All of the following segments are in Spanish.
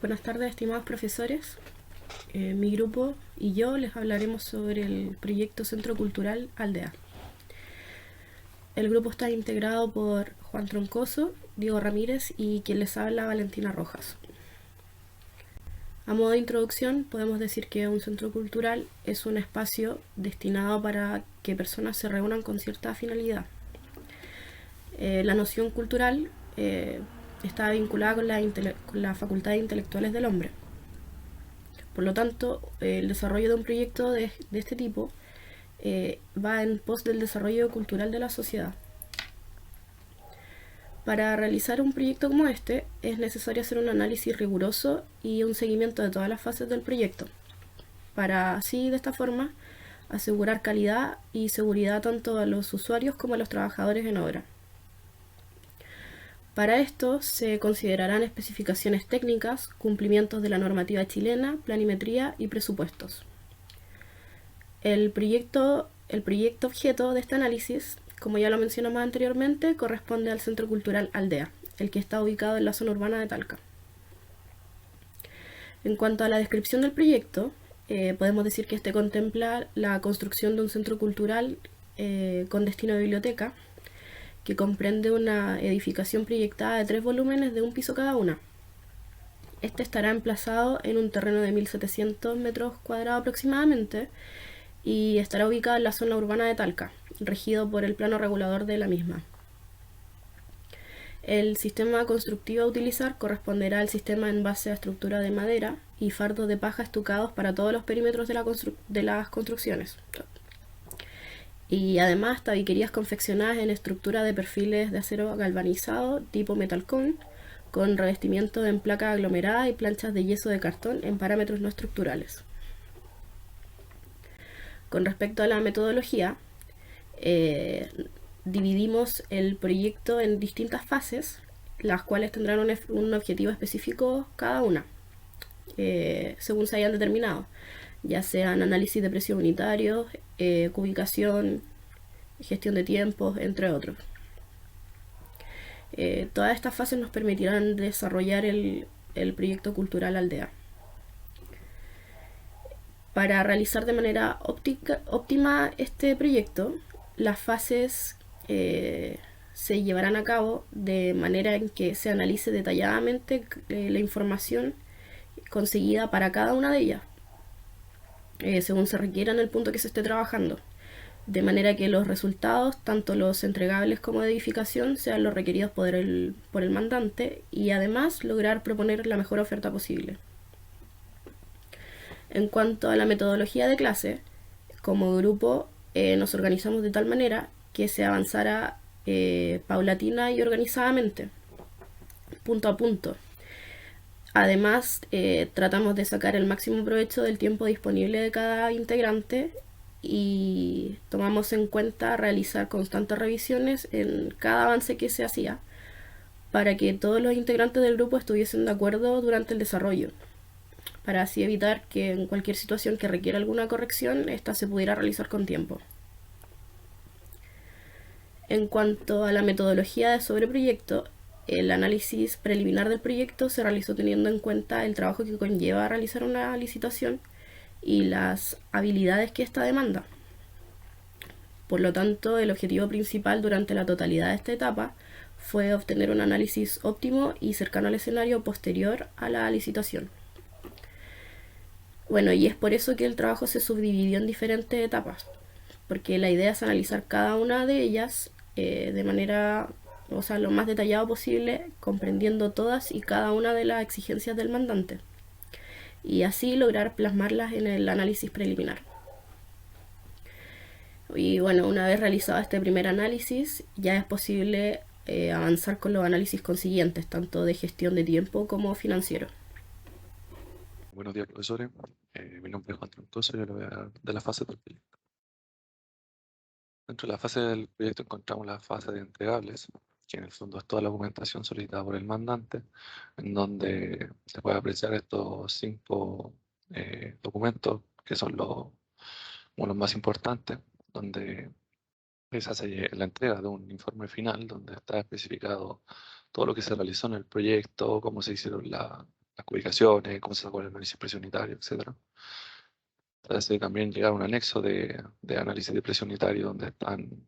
Buenas tardes, estimados profesores. Mi grupo y yo les hablaremos sobre el proyecto Centro Cultural Aldea. El grupo está integrado por Juan Troncoso, Diego Ramírez y quien les habla, Valentina Rojas. A modo de introducción, podemos decir que un centro cultural es un espacio destinado para que personas se reúnan con cierta finalidad. La noción cultural está vinculada con la facultad de intelectuales del hombre. Por lo tanto, el desarrollo de un proyecto de este tipo va en pos del desarrollo cultural de la sociedad. Para realizar un proyecto como este es necesario hacer un análisis riguroso y un seguimiento de todas las fases del proyecto, para así, de esta forma, asegurar calidad y seguridad tanto a los usuarios como a los trabajadores en obra. Para esto se considerarán especificaciones técnicas, cumplimientos de la normativa chilena, planimetría y presupuestos. El proyecto objeto de este análisis, como ya lo mencionamos anteriormente, corresponde al Centro Cultural Aldea, el que está ubicado en la zona urbana de Talca. En cuanto a la descripción del proyecto, podemos decir que este contempla la construcción de un centro cultural con destino de biblioteca, que comprende una edificación proyectada de 3 volúmenes de un piso cada una. Este estará emplazado en un terreno de 1.700 metros cuadrados aproximadamente y estará ubicado en la zona urbana de Talca, regido por el plano regulador de la misma. El sistema constructivo a utilizar corresponderá al sistema en base a estructura de madera y fardos de paja estucados para todos los perímetros de las construcciones. Y además tabiquerías confeccionadas en estructura de perfiles de acero galvanizado tipo metalcón, con revestimiento en placa aglomerada y planchas de yeso de cartón en parámetros no estructurales. Con respecto a la metodología, dividimos el proyecto en distintas fases, las cuales tendrán un objetivo específico cada una, según se hayan determinado, ya sean análisis de precios unitarios, cubicación, gestión de tiempos, entre otros. Todas estas fases nos permitirán desarrollar el proyecto cultural Aldea. Para realizar de manera óptima este proyecto, las fases se llevarán a cabo de manera en que se analice detalladamente la información conseguida para cada una de ellas, según se requiera en el punto que se esté trabajando, de manera que los resultados, tanto los entregables como de edificación, sean los requeridos por el mandante y además lograr proponer la mejor oferta posible. En cuanto a la metodología de clase, como grupo nos organizamos de tal manera que se avanzara paulatina y organizadamente, punto a punto. Además, tratamos de sacar el máximo provecho del tiempo disponible de cada integrante y tomamos en cuenta realizar constantes revisiones en cada avance que se hacía para que todos los integrantes del grupo estuviesen de acuerdo durante el desarrollo, para así evitar que en cualquier situación que requiera alguna corrección, ésta se pudiera realizar con tiempo. En cuanto a la metodología de sobreproyecto, el análisis preliminar del proyecto se realizó teniendo en cuenta el trabajo que conlleva realizar una licitación y las habilidades que ésta demanda. Por lo tanto, el objetivo principal durante la totalidad de esta etapa fue obtener un análisis óptimo y cercano al escenario posterior a la licitación. Bueno, y es por eso que el trabajo se subdividió en diferentes etapas, porque la idea es analizar cada una de ellas de manera, lo más detallado posible, comprendiendo todas y cada una de las exigencias del mandante, y así lograr plasmarlas en el análisis preliminar. Y bueno, una vez realizado este primer análisis, ya es posible avanzar con los análisis consiguientes, tanto de gestión de tiempo como financiero. Buenos días, profesores. Mi nombre es Juan Troncoso y yo le voy a hablar de la fase del proyecto. Dentro de la fase del proyecto encontramos la fase de entregables, que en el fondo es toda la documentación solicitada por el mandante, en donde se puede apreciar estos 5 documentos que son los más importantes, donde se hace la entrega de un informe final donde está especificado todo lo que se realizó en el proyecto, cómo se hicieron las ubicaciones, cómo se sacó el análisis presión unitario, etc. Se hace también llegar un anexo de análisis de presión unitario donde están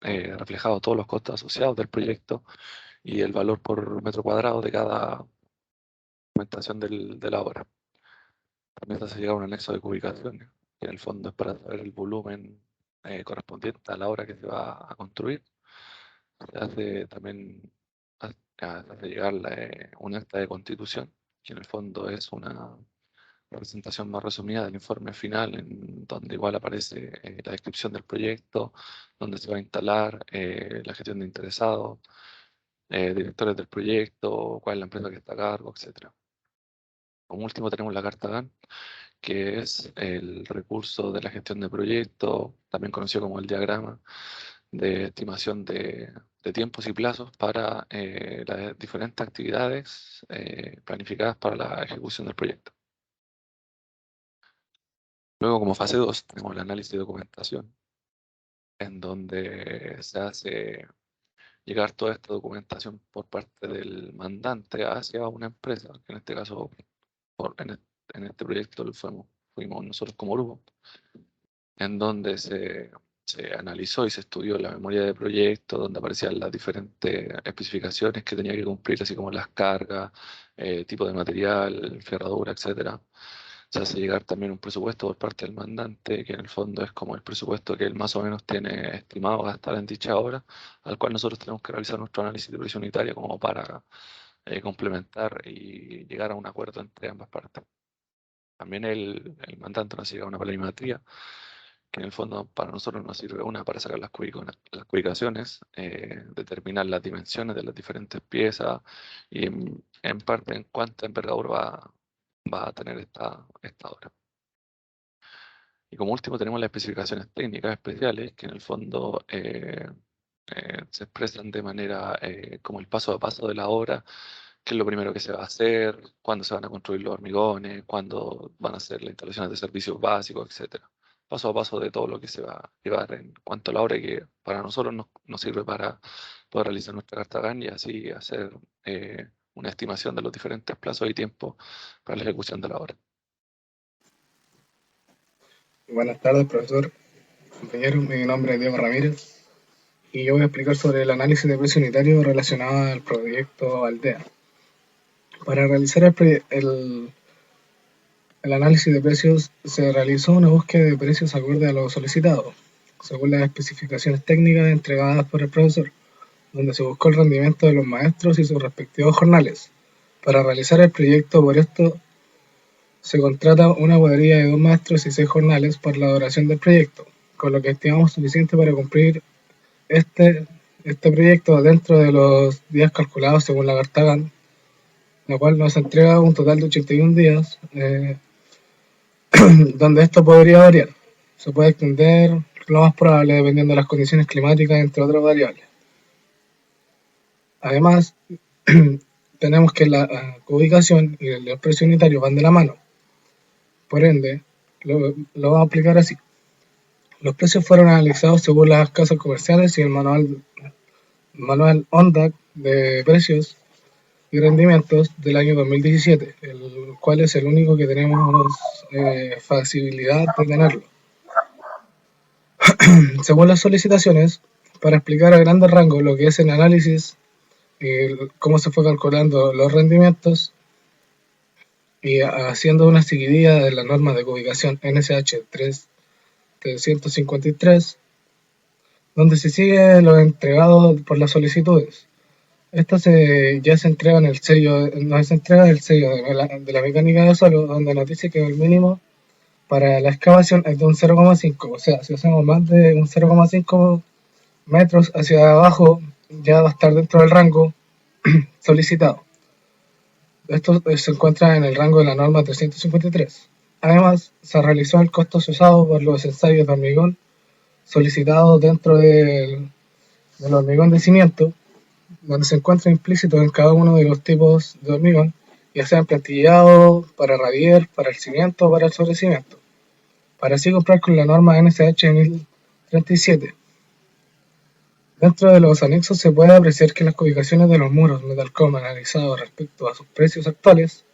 reflejados todos los costos asociados del proyecto y el valor por metro cuadrado de cada documentación de la obra. También se hace llegar un anexo de ubicaciones, que en el fondo es para saber el volumen correspondiente a la obra que se va a construir. Se hace también hace llegar un acta de constitución, que en el fondo es una presentación más resumida del informe final, en donde igual aparece la descripción del proyecto, donde se va a instalar, la gestión de interesados, directores del proyecto, cuál es la empresa que está a cargo, etc. Como último tenemos la carta GAN, que es el recurso de la gestión de proyecto, también conocido como el diagrama de estimación de tiempos y plazos para las diferentes actividades planificadas para la ejecución del proyecto. Luego, como fase 2, tenemos el análisis de documentación, en donde se hace llegar toda esta documentación por parte del mandante hacia una empresa, que en este caso, en este proyecto fuimos nosotros como grupo, en donde se analizó y se estudió la memoria de proyecto, donde aparecían las diferentes especificaciones que tenía que cumplir, así como las cargas, tipo de material, ferradura, etcétera. Se hace llegar también un presupuesto por parte del mandante, que en el fondo es como el presupuesto que él más o menos tiene estimado gastar en dicha obra, al cual nosotros tenemos que realizar nuestro análisis de presión unitaria como para complementar y llegar a un acuerdo entre ambas partes. También el mandante nos llega a una planimetría, que en el fondo para nosotros nos sirve una para sacar las ubicaciones, determinar las dimensiones de las diferentes piezas y en parte en cuánta envergadura va a tener esta obra. Y como último tenemos las especificaciones técnicas especiales, que en el fondo se expresan de manera como el paso a paso de la obra, qué es lo primero que se va a hacer, cuándo se van a construir los hormigones, cuándo van a hacer las instalaciones de servicios básicos, etcétera. Paso a paso de todo lo que se va a llevar en cuanto a la obra, y que para nosotros nos sirve para poder realizar nuestra carta GAN y así hacer una estimación de los diferentes plazos y tiempos para la ejecución de la obra. Buenas tardes, profesor, compañero. Mi nombre es Diego Ramírez y yo voy a explicar sobre el análisis de precio unitario relacionado al proyecto Aldea. Para realizar el análisis de precios se realizó una búsqueda de precios acorde a lo solicitado, según las especificaciones técnicas entregadas por el profesor, donde se buscó el rendimiento de los maestros y sus respectivos jornales. Para realizar el proyecto, por esto, se contrata una cuadrilla de 2 maestros y 6 jornales por la duración del proyecto, con lo que estimamos suficiente para cumplir este proyecto dentro de los días calculados según la carta GAN, la cual nos entrega un total de 81 días, donde esto podría variar. Se puede extender lo más probable dependiendo de las condiciones climáticas, entre otras variables. Además, tenemos que la ubicación y el precio unitario van de la mano. Por ende, lo vamos a aplicar así. Los precios fueron analizados según las casas comerciales y el manual ONDAC de precios y rendimientos del año 2017, el cual es el único que tenemos facilidad de tenerlo. Según las solicitaciones, para explicar a grandes rangos lo que es el análisis, cómo se fue calculando los rendimientos y haciendo una seguidilla de las normas de ubicación NSH 353, donde se sigue lo entregado por las solicitudes. Esto ya se entrega en el sello, nos entrega el sello de la mecánica de suelo, donde nos dice que el mínimo para la excavación es de un 0,5, o sea, si hacemos más de un 0,5 metros hacia abajo, ya va a estar dentro del rango solicitado. Esto se encuentra en el rango de la norma 353. Además, se realizó el costo asociado por los ensayos de hormigón solicitados dentro del hormigón de cimiento, donde se encuentra implícito en cada uno de los tipos de hormigón, ya sea plantillado, para radier, para el cimiento o para el sobrecimiento, para así comprar con la norma NSH 1037. Dentro de los anexos se puede apreciar que las ubicaciones de los muros Metalcom analizados respecto a sus precios actuales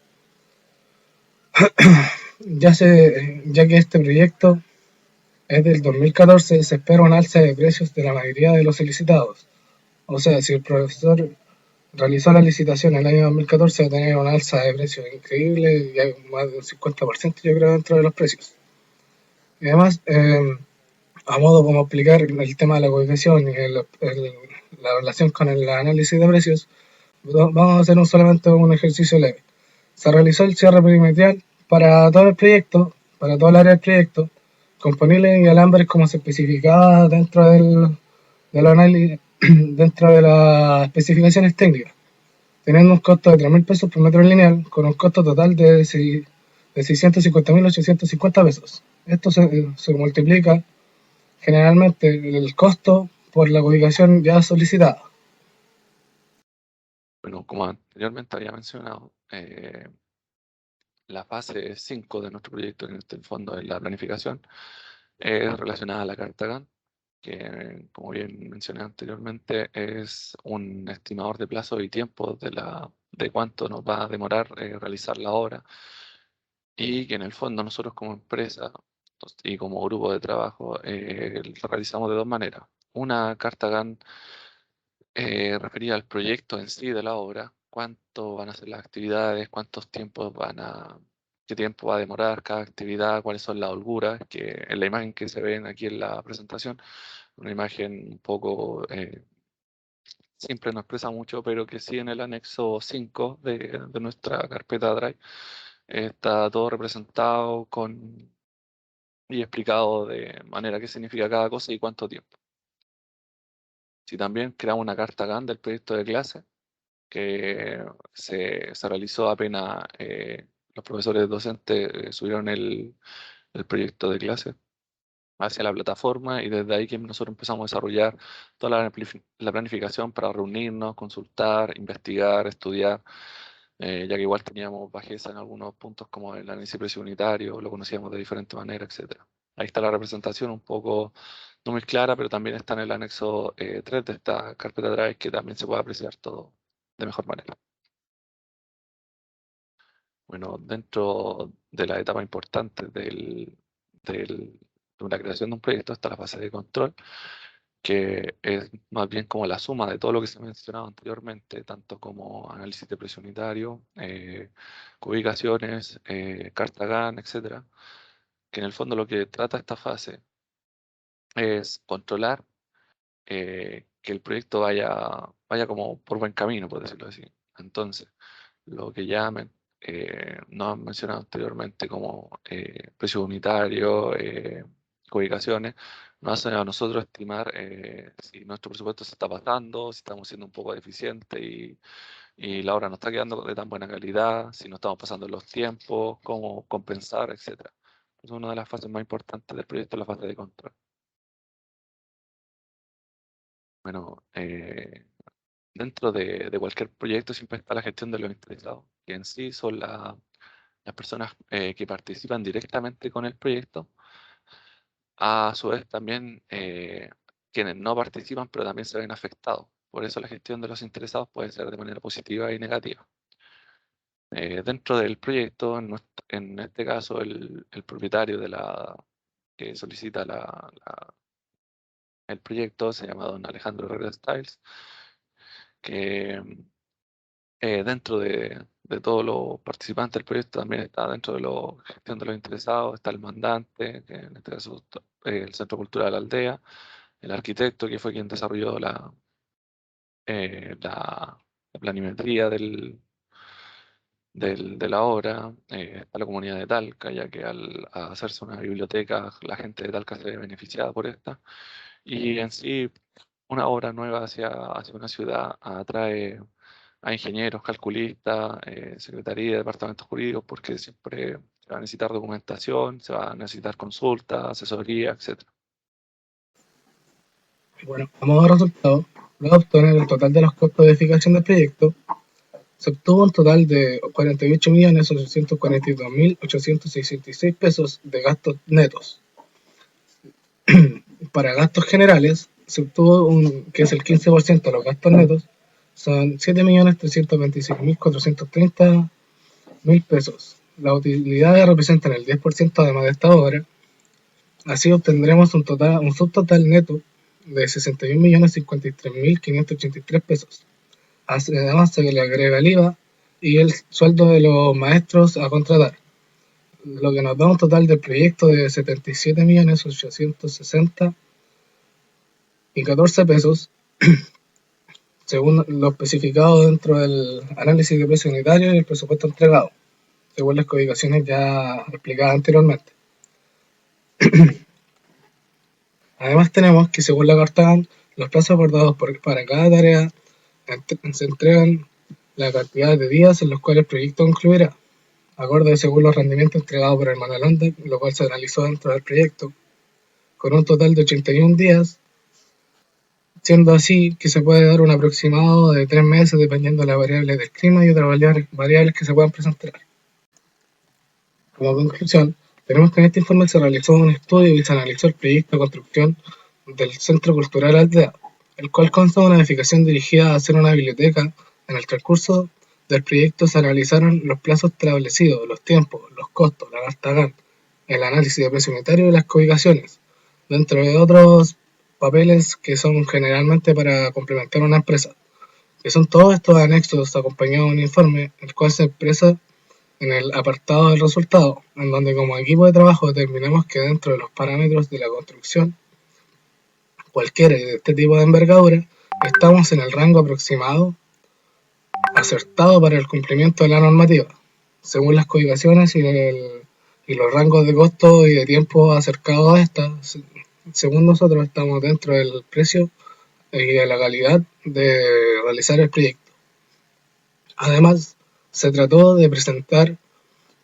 Ya que este proyecto es del 2014, se espera un alza de precios de la mayoría de los solicitados. O sea, si el profesor realizó la licitación en el año 2014, va a tener una alza de precios increíble, y hay más de un 50% yo creo dentro de los precios. Y además, a modo como explicar el tema de la coefición y la relación con el análisis de precios, vamos a hacer solamente un ejercicio leve. Se realizó el cierre perimetral para todo el proyecto, para toda el área del proyecto, con paneles y alambres como se especificaba dentro del análisis, dentro de las especificaciones técnicas, teniendo un costo de 3.000 pesos por metro lineal, con un costo total de 650.850 pesos. Esto se multiplica generalmente el costo por la ubicación ya solicitada. Bueno, como anteriormente había mencionado, la fase 5 de nuestro proyecto, en este fondo es la planificación, es relacionada a la carta Gantt, que como bien mencioné anteriormente, es un estimador de plazo y tiempo de cuánto nos va a demorar realizar la obra, y que en el fondo nosotros como empresa y como grupo de trabajo lo realizamos de dos maneras. Una carta Gantt referida al proyecto en sí de la obra, cuánto van a ser las actividades, qué tiempo va a demorar cada actividad, cuáles son las holguras, que en la imagen que se ven aquí en la presentación, una imagen un poco simple, no expresa mucho, pero que sí en el anexo 5 de nuestra carpeta Drive está todo representado y explicado de manera qué significa cada cosa y cuánto tiempo. Si también creamos una carta Gantt del proyecto de clase, que se realizó apenas los profesores docentes subieron el proyecto de clase hacia la plataforma, y desde ahí que nosotros empezamos a desarrollar toda la planificación para reunirnos, consultar, investigar, estudiar, ya que igual teníamos bajeza en algunos puntos como el análisis precio unitario, lo conocíamos de diferente manera, etc. Ahí está la representación un poco no muy clara, pero también está en el anexo 3 de esta carpeta Drive, que también se puede apreciar todo de mejor manera. Bueno, dentro de la etapa importante de la creación de un proyecto está la fase de control, que es más bien como la suma de todo lo que se ha mencionado anteriormente, tanto como análisis de precio unitario, ubicaciones, carta Gantt, etcétera, que en el fondo lo que trata esta fase es controlar que el proyecto vaya como por buen camino, por decirlo así. Entonces, lo que ya nos han mencionado anteriormente como precio unitario, ubicaciones, nos hacen a nosotros estimar si nuestro presupuesto se está pasando, si estamos siendo un poco deficientes y la obra no está quedando de tan buena calidad, si no estamos pasando los tiempos, cómo compensar, etc. Es una de las fases más importantes del proyecto, la fase de control. Bueno, dentro de cualquier proyecto siempre está la gestión de los interesados, que en sí son las personas que participan directamente con el proyecto. A su vez también quienes no participan, pero también se ven afectados. Por eso la gestión de los interesados puede ser de manera positiva y negativa. Dentro del proyecto, en este caso, el propietario que solicita el proyecto se llama don Alejandro Herrera Styles, que dentro de todos los participantes del proyecto también está dentro de la gestión de los interesados, está el mandante, que en este caso el Centro Cultural de la Aldea, el arquitecto, que fue quien desarrolló la planimetría de la obra, está la comunidad de Talca, ya que al hacerse una biblioteca, la gente de Talca se ve beneficiada por esta, y en sí una obra nueva hacia una ciudad atrae a ingenieros, calculistas, secretaría, departamentos jurídicos, porque siempre se va a necesitar documentación, se va a necesitar consulta, asesoría, etc. Bueno, a modo de resultado, luego de obtener el total de los costos de edificación del proyecto, se obtuvo un total de 48.842.866 pesos de gastos netos. Para gastos generales, se obtuvo que es el 15% de los gastos netos, son 7.326.430 pesos. las utilidades representan el 10% además de esta obra. Así obtendremos un subtotal neto de 61.053.583 pesos. Además se le agrega el IVA y el sueldo de los maestros a contratar, lo que nos da un total del proyecto de 77.860.014 pesos, según lo especificado dentro del análisis de precio unitario y el presupuesto entregado, según las codificaciones ya explicadas anteriormente. Además tenemos que, según la carta GAN, los plazos acordados para cada tarea se entregan la cantidad de días en los cuales el proyecto concluirá, acorde según los rendimientos entregados por el Manuel ONDE, lo cual se analizó dentro del proyecto, con un total de 81 días, siendo así que se puede dar un aproximado de 3 meses dependiendo de las variables del clima y otras variables que se puedan presentar. Como conclusión, tenemos que en este informe se realizó un estudio y se analizó el proyecto de construcción del Centro Cultural Aldea, el cual consta de una edificación dirigida a hacer una biblioteca. En el transcurso del proyecto se analizaron los plazos establecidos, los tiempos, los costos, la carta GAN, el análisis de precio unitario y las codificaciones, dentro de otros papeles que son generalmente para complementar una empresa, que son todos estos anexos acompañados de un informe, el cual se expresa en el apartado del resultado, en donde como equipo de trabajo determinamos que dentro de los parámetros de la construcción, cualquiera de este tipo de envergadura, estamos en el rango aproximado acertado para el cumplimiento de la normativa, según las codificaciones y los rangos de costo y de tiempo acercados a estas. Según nosotros estamos dentro del precio y de la calidad de realizar el proyecto. Además, se trató de presentar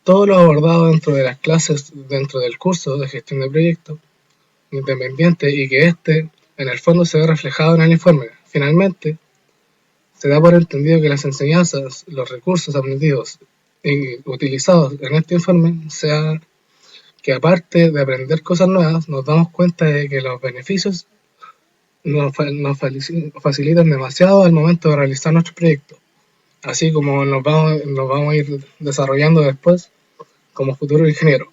todo lo abordado dentro de las clases dentro del curso de gestión de proyectos independiente y que en el fondo se ve reflejado en el informe. Finalmente, se da por entendido que las enseñanzas, los recursos aprendidos y utilizados en este informe sea que aparte de aprender cosas nuevas, nos damos cuenta de que los beneficios nos facilitan demasiado al momento de realizar nuestro proyecto, así como nos vamos a ir desarrollando después como futuro ingeniero.